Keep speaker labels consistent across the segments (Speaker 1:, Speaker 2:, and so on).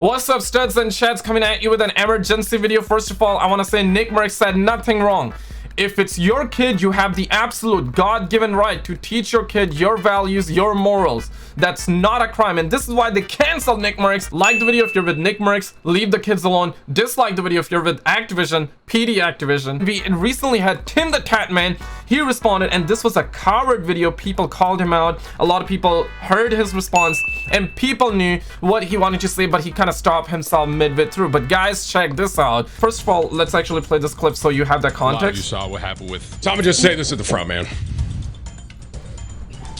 Speaker 1: What's up, studs and chads, coming at you with an emergency video. First of all, I want to say Nickmercs said nothing wrong. If it's your kid, you have the absolute God-given right to teach your kid your values, your morals. That's not a crime, and this is why they canceled Nickmercs. Like the video if you're with Nickmercs, leave the kids alone. Dislike the video if you're with Activision, PD Activision. We recently had TimTheTatman. He responded, and this was a coward video. People called him out. A lot of people heard his response, and people knew what he wanted to say, but he kind of stopped himself midway through. But guys, check this out. First of all, let's actually play this clip so you have that context.
Speaker 2: You saw what happened with... So I'm gonna just say this at the front, man.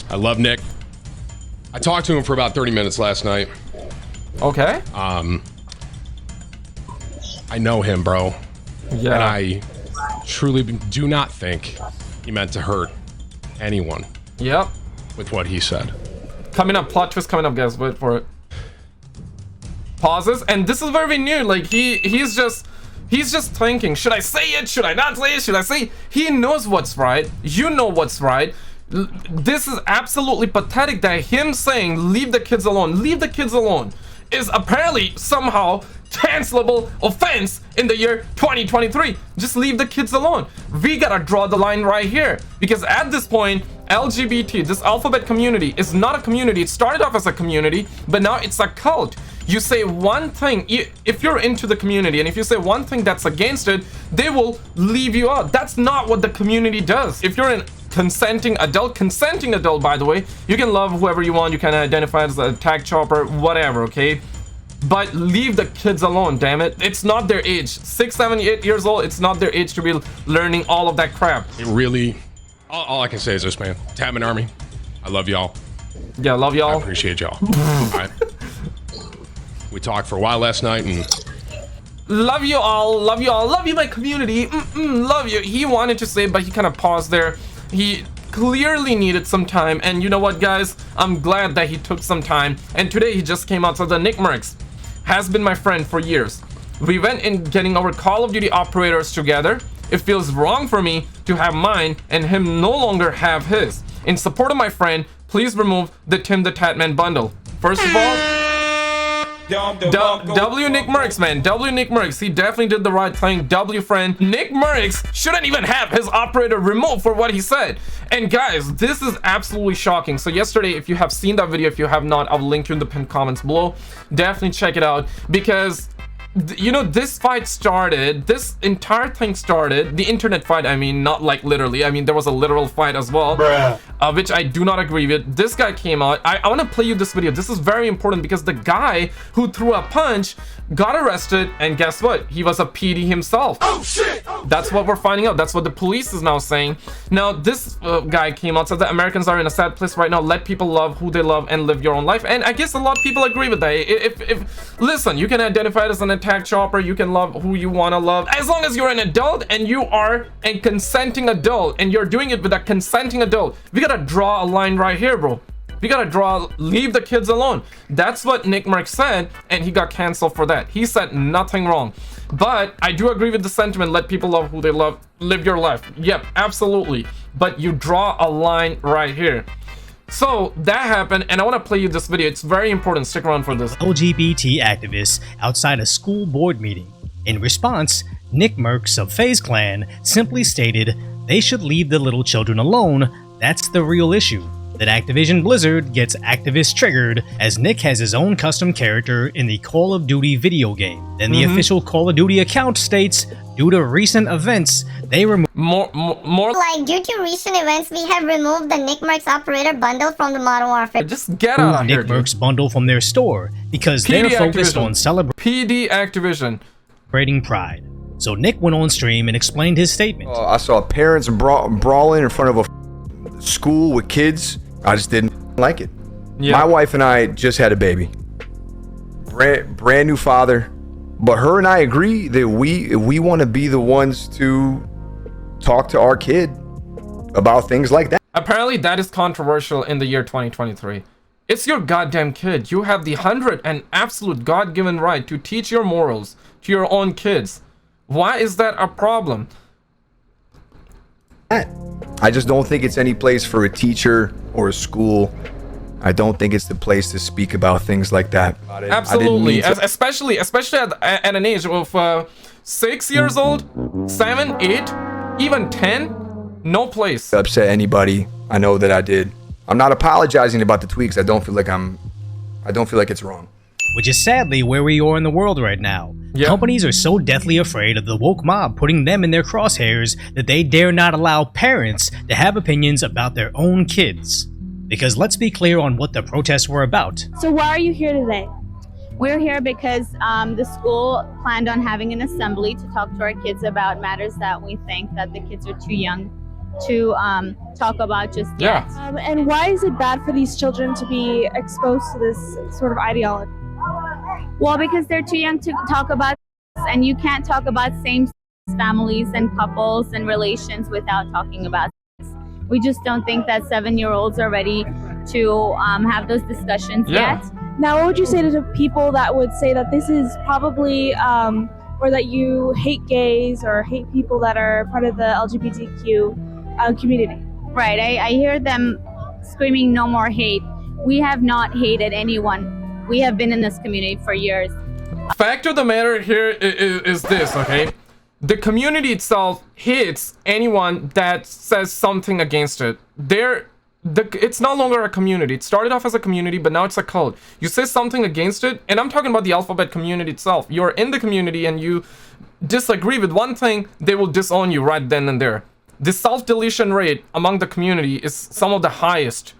Speaker 2: I love Nick. I talked to him for about 30 minutes last night.
Speaker 1: Okay.
Speaker 2: I know him, bro.
Speaker 1: Yeah.
Speaker 2: And I truly do not think he meant to hurt anyone.
Speaker 1: Yep.
Speaker 2: With what he said.
Speaker 1: Coming up, plot twist coming up, guys. Wait for it. Pauses, and this is very new. Like he's just thinking, should I say it? Should I not say it? Should I say it? He knows what's right. You know what's right. This is absolutely pathetic that him saying leave the kids alone, is apparently somehow cancelable offense in the year 2023. Just leave the kids alone. We gotta draw the line right here, because at this point, LGBT, this alphabet community, is not a community. It started off as a community, but now it's a cult. You say one thing, if you're into the community, and if you say one thing that's against it, they will leave you out. That's not what the community does. If you're an consenting adult, by the way, you can love whoever you want. You can identify as a tag chopper, whatever, okay? But leave the kids alone, damn it. It's not their age. 6, 7, 8 years old, it's not their age to be learning all of that crap.
Speaker 2: It really... All I can say is this, man. Tatman Army, I love y'all.
Speaker 1: Yeah, love y'all.
Speaker 2: I appreciate y'all. All right. We talked for a while last night, and...
Speaker 1: Love you all, love you all, love you, my community. Love you. He wanted to say, but he kind of paused there. He clearly needed some time, and you know what, guys? I'm glad that he took some time, and today he just came out. So the Nickmercs has been my friend for years. We went in getting our Call of Duty operators together. It feels wrong for me to have mine and him no longer have his. In support of my friend, please remove the TimTheTatman bundle. First of all, W Nickmercs, man. W Nickmercs. He definitely did the right thing. W friend. Nickmercs shouldn't even have his operator removed for what he said. And guys, this is absolutely shocking. So yesterday, if you have seen that video, if you have not, I'll link you in the pinned comments below. Definitely check it out, because you know, this fight started, this entire thing started, the internet fight, I mean, not like literally, I mean, there was a literal fight as well, which I do not agree with. This guy came out. I want to play you this video. This is very important, because the guy who threw a punch got arrested, and guess what? He was a PD himself. Oh shit! That's what we're finding out. That's what the police is now saying. Now, this guy came out, said that Americans are in a sad place right now. Let people love who they love and live your own life. And I guess a lot of people agree with that. If listen, you can identify as an attack chopper, you can love who you want to love, as long as you're an adult and you are a consenting adult and you're doing it with a consenting adult. We gotta draw a line right here, bro. We gotta leave the kids alone. That's what Nickmercs said, and he got canceled for that. He said nothing wrong. But I do agree with the sentiment, let people love who they love, live your life. Yep, absolutely. But you draw a line right here. So that happened, and I want to play you this video. It's very important. Stick around for this.
Speaker 3: LGBT activists outside a school board meeting. In response, Nickmercs of FaZe Clan simply stated they should leave the little children alone. That's the real issue. That Activision Blizzard gets activist triggered, as Nick has his own custom character in the Call of Duty video game. Then the official Call of Duty account states, due to recent events, they removed
Speaker 4: more like, due to recent events, we have removed the Nickmercs operator bundle from the Modern Warfare.
Speaker 1: Just get out of here,
Speaker 3: Nickmercs bundle from their store, because they're focused on
Speaker 1: PD Activision.
Speaker 3: celebrating Pride. So Nick went on stream and explained his statement.
Speaker 5: I saw parents brawling in front of a school with kids. I just didn't like it. Yeah. My wife and I just had a baby. Brand new father. But her and I agree that we want to be the ones to talk to our kid about things like that.
Speaker 1: Apparently that is controversial in the year 2023. It's your goddamn kid. You have the 100% and absolute God-given right to teach your morals to your own kids. Why is that a problem?
Speaker 5: I just don't think it's any place for a teacher or a school I don't think it's the place to speak about things like that.
Speaker 1: Absolutely, especially at an age of 6 years old, 7, 8, even 10. No place.
Speaker 5: Upset anybody. I know that I did. I'm not apologizing about the tweaks. I don't feel like it's wrong.
Speaker 3: Which is sadly where we are in the world right now.
Speaker 1: Yep.
Speaker 3: Companies are so deathly afraid of the woke mob putting them in their crosshairs that they dare not allow parents to have opinions about their own kids. Because let's be clear on what the protests were about.
Speaker 6: So why are you here today?
Speaker 7: We're here because the school planned on having an assembly to talk to our kids about matters that we think that the kids are too young to talk about just yet.
Speaker 6: And why is it bad for these children to be exposed to this sort of ideology?
Speaker 7: Well, because they're too young to talk about this, and you can't talk about same-sex families and couples and relations without talking about this. We just don't think that 7-year-olds are ready to have those discussions yet.
Speaker 6: Now, what would you say to the people that would say that this is probably, or that you hate gays or hate people that are part of the LGBTQ community?
Speaker 7: Right, I hear them screaming no more hate. We have not hated anyone. We have been in this community for years.
Speaker 1: Fact of the matter here is this, okay? The community itself hates anyone that says something against it. It's no longer a community. It started off as a community, but now it's a cult. You say something against it, and I'm talking about the alphabet community itself. You're in the community and you disagree with one thing, they will disown you right then and there. The self-deletion rate among the community is some of the highest.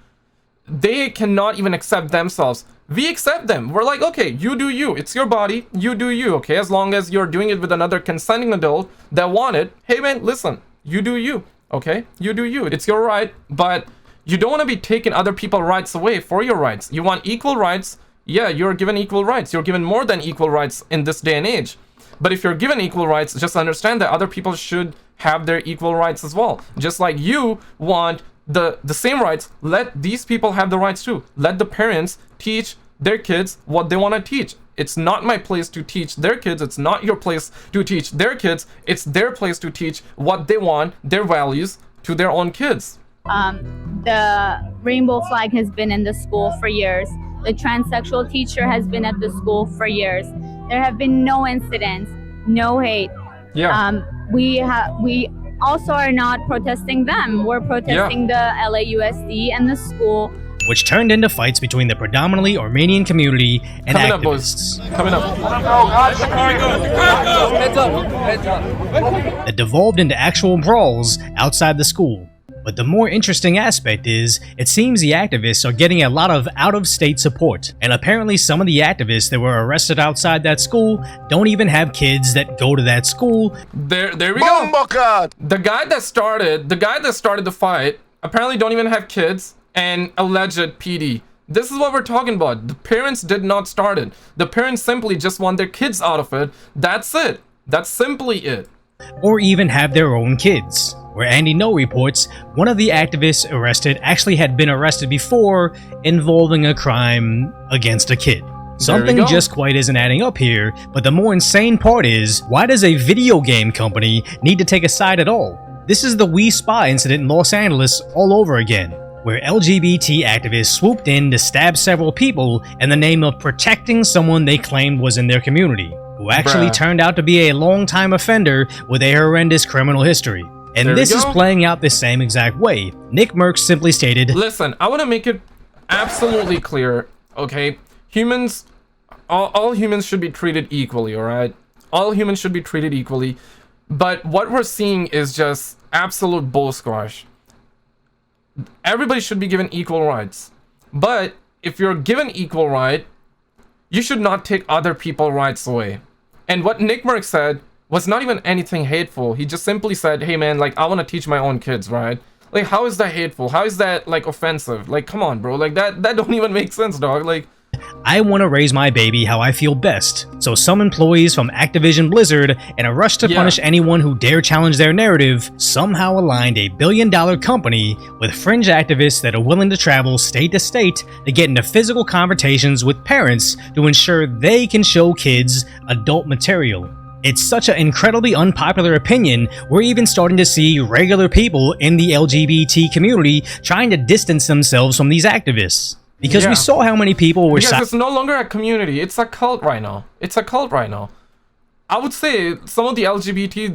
Speaker 1: They cannot even accept themselves. We accept them. We're like, okay, you do you. It's your body. You do you, okay? As long as you're doing it with another consenting adult that want it. Hey, man, listen. You do you, okay? You do you. It's your right, but you don't want to be taking other people's rights away for your rights. You want equal rights. Yeah, you're given equal rights. You're given more than equal rights in this day and age. But if you're given equal rights, just understand that other people should have their equal rights as well. Just like you want the same rights, let these people have the rights too. Let the parents teach their kids what they want to teach. It's not my place to teach their kids. It's not your place to teach their kids. It's their place to teach what they want, their values, to their own kids.
Speaker 7: The rainbow flag has been in the school for years. The transsexual teacher has been at the school for years. There have been no incidents, no hate.
Speaker 1: Yeah.
Speaker 7: We also are not protesting them. We're protesting the LAUSD and the school,
Speaker 3: which turned into fights between the predominantly Armenian community and activists.
Speaker 1: Coming up.
Speaker 3: That devolved into actual brawls outside the school. But the more interesting aspect is, it seems the activists are getting a lot of out-of-state support, and apparently some of the activists that were arrested outside that school don't even have kids that go to that school.
Speaker 1: There we go. The guy that started the fight apparently don't even have kids and alleged PD. This is what we're talking about. The parents did not start it. The parents simply just want their kids out of it. That's it. That's simply it.
Speaker 3: Or even have their own kids. Where Andy No reports, one of the activists arrested actually had been arrested before involving a crime against a kid. Something just quite isn't adding up here, but the more insane part is, why does a video game company need to take a side at all? This is the We Spy incident in Los Angeles all over again, where LGBT activists swooped in to stab several people in the name of protecting someone they claimed was in their community, who actually turned out to be a long-time offender with a horrendous criminal history. And this is playing out the same exact way. Nickmercs simply stated,
Speaker 1: listen, I want to make it absolutely clear, okay? Humans, all humans should be treated equally, alright? All humans should be treated equally. But what we're seeing is just absolute bull squash. Everybody should be given equal rights. But if you're given equal right, you should not take other people's rights away. And what Nickmercs said was not even anything hateful. He just simply said, hey man, like, I want to teach my own kids, right? Like, how is that hateful? How is that, like, offensive? Like, come on, bro. Like, that don't even make sense, dog. Like,
Speaker 3: I want to raise my baby how I feel best. So some employees from Activision Blizzard, in a rush to punish anyone who dare challenge their narrative, somehow aligned a billion-dollar company with fringe activists that are willing to travel state to state to get into physical confrontations with parents to ensure they can show kids adult material. It's such an incredibly unpopular opinion, we're even starting to see regular people in the LGBT community trying to distance themselves from these activists. Because
Speaker 1: Yeah.
Speaker 3: we saw how many people were
Speaker 1: Because it's no longer a community, it's a cult right now. It's a cult right now. I would say some of the LGBT,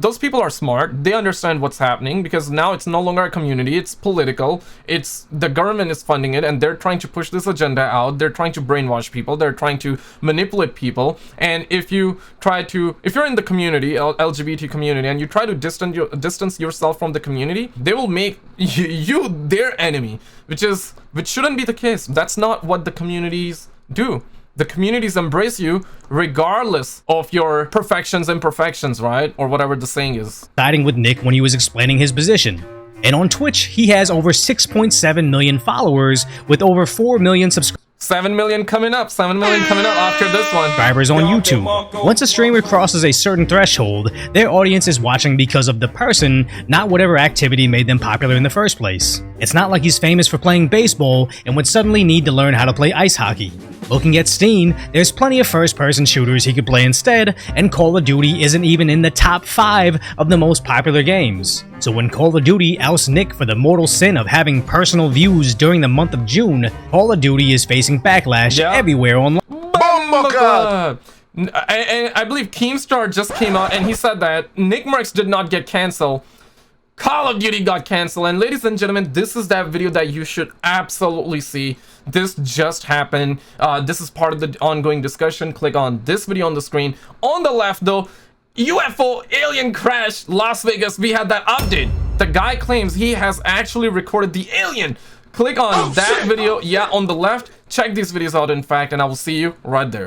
Speaker 1: those people are smart. They understand what's happening because now it's no longer a community. It's political. It's the government is funding it, and they're trying to push this agenda out. They're trying to brainwash people. They're trying to manipulate people. And if you're in the community, LGBT community, and you try to distance yourself from the community, they will make you their enemy, which shouldn't be the case. That's not what the communities do. The communities embrace you regardless of your perfections, imperfections, right? Or whatever the saying is.
Speaker 3: siding with Nick when he was explaining his position. And on Twitch, he has over 6.7 million followers with over 4 million subscribers.
Speaker 1: 7 million coming up. 7 million coming up after this one.
Speaker 3: Subscribers on YouTube. Once a streamer crosses a certain threshold, their audience is watching because of the person, not whatever activity made them popular in the first place. It's not like he's famous for playing baseball and would suddenly need to learn how to play ice hockey. Looking at Steam, there's plenty of first-person shooters he could play instead, and Call of Duty isn't even in the top 5 of the most popular games. So when Call of Duty ousts Nick for the mortal sin of having personal views during the month of June, Call of Duty is facing backlash everywhere online.
Speaker 1: Boycott. And I believe Keemstar just came out and he said that Nickmercs did not get canceled. Call of Duty got canceled. And ladies and gentlemen, this is that video that you should absolutely see. This just happened. This is part of the ongoing discussion. Click on this video on the screen. On the left though, UFO alien crash Las Vegas. We had that update. The guy claims he has actually recorded the alien. Click on that video, yeah, on the left. Check these videos out, in fact, and I will see you right there.